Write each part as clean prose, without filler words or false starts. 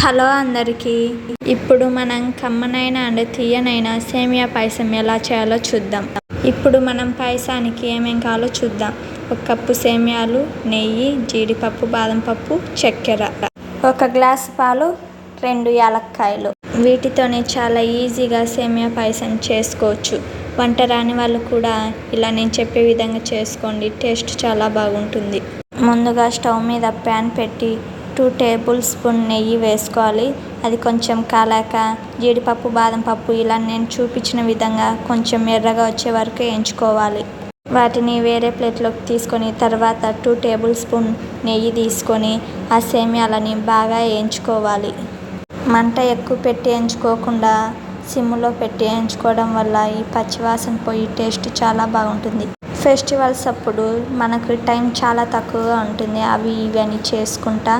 Hello అందరికీ. ఇప్పుడు మనం కమ్మనైన అండ్ తీయనైన సేమియా పాయసం ఎలా చేయాలో చూద్దాం. ఇప్పుడు మనం పాయసానికి ఏమేం కావాలో చూద్దాం. 1 కప్పు సేమియాలు, నెయ్యి, జీడిపప్పు, బాదం పప్పు, చక్కెర, 1 గ్లాసు పాలు, 2 యాలక్కాయలు. వీటితోనే చాలా ఈజీగా సేమియా పాయసం చేసుకోవచ్చు. వంట రాని వాళ్ళు కూడా ఇలా నేను చెప్పే విధంగా చేసుకోండి. టేస్ట్ చాలా బాగుంటుంది. ముందుగా స్టవ్ మీద ప్యాన్ పెట్టి 2 టేబుల్ స్పూన్ నెయ్యి వేసుకోవాలి. అది కొంచెం కాలాక జీడిపప్పు, బాదం పప్పు ఇలా నేను చూపించిన విధంగా కొంచెం ఎర్రగా వచ్చే వరకు వేయించుకోవాలి. వాటిని వేరే ప్లేట్లోకి తీసుకొని తర్వాత 2 టేబుల్ స్పూన్ నెయ్యి తీసుకొని ఆ సేమియాలని బాగా వేయించుకోవాలి. మంట ఎక్కువ పెట్టి వేయించుకోకుండా సిమ్లో పెట్టి వేయించుకోవడం వల్ల ఈ పచ్చివాసన పోయి టేస్ట్ చాలా బాగుంటుంది. ఫెస్టివల్స్ అప్పుడు మనకు టైం చాలా తక్కువగా ఉంటుంది. అవి ఇవి అని చేసుకుంటా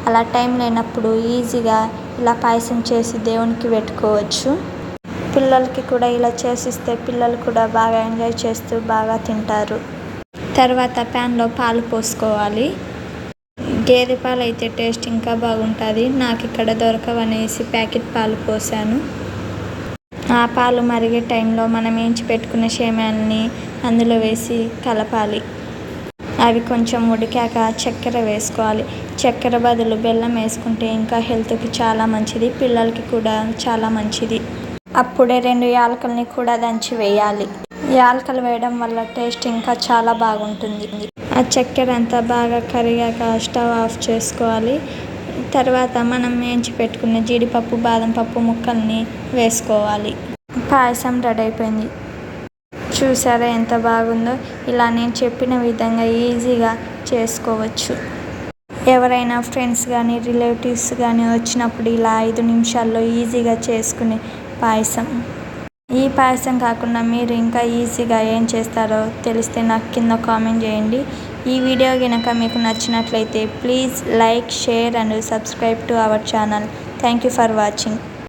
అలా టైం లేనప్పుడు ఈజీగా ఇలా పాయసం చేసి దేవునికి పెట్టుకోవచ్చు. పిల్లలకి కూడా ఇలా చేసిస్తే పిల్లలు కూడా బాగా ఎంజాయ్ చేస్తూ బాగా తింటారు. తర్వాత ప్యాన్లో పాలు పోసుకోవాలి. గేదె పాలు అయితే టేస్ట్ ఇంకా బాగుంటుంది. నాకు ఇక్కడ దొరకవనేసి ప్యాకెట్ పాలు పోసాను. ఆ పాలు మరిగే టైంలో మనం వేయించి పెట్టుకున్న సేమియాలని అందులో వేసి కలపాలి. అవి కొంచెం ఉడికాక చక్కెర వేసుకోవాలి. చక్కెర బదులు బెల్లం వేసుకుంటే ఇంకా హెల్త్కి చాలా మంచిది, పిల్లలకి కూడా చాలా మంచిది. అప్పుడే 2 యాలకులని కూడా దంచి వేయాలి. యాలకులు వేయడం వల్ల టేస్ట్ ఇంకా చాలా బాగుంటుంది. ఆ చక్కెర అంతా బాగా కరిగాక స్టవ్ ఆఫ్ చేసుకోవాలి. తర్వాత మనం వేయించి పెట్టుకున్న జీడిపప్పు, బాదం పప్పు ముక్కల్ని వేసుకోవాలి. పాయసం రెడీ అయిపోయింది. చూసారా ఎంత బాగుందో. ఇలా నేను చెప్పిన విధంగా ఈజీగా చేసుకోవచ్చు. ఎవరైనా ఫ్రెండ్స్ కానీ రిలేటివ్స్ కానీ వచ్చినప్పుడు ఇలా 5 నిమిషాల్లో ఈజీగా చేసుకునే పాయసం. ఈ పాయసం కాకుండా మీరు ఇంకా ఈజీగా ఏం చేస్తారో తెలిస్తే నాకు కింద కామెంట్ చేయండి. ఈ వీడియో కనుక మీకు నచ్చినట్లయితే please like, share and subscribe to our channel. Thank you for watching.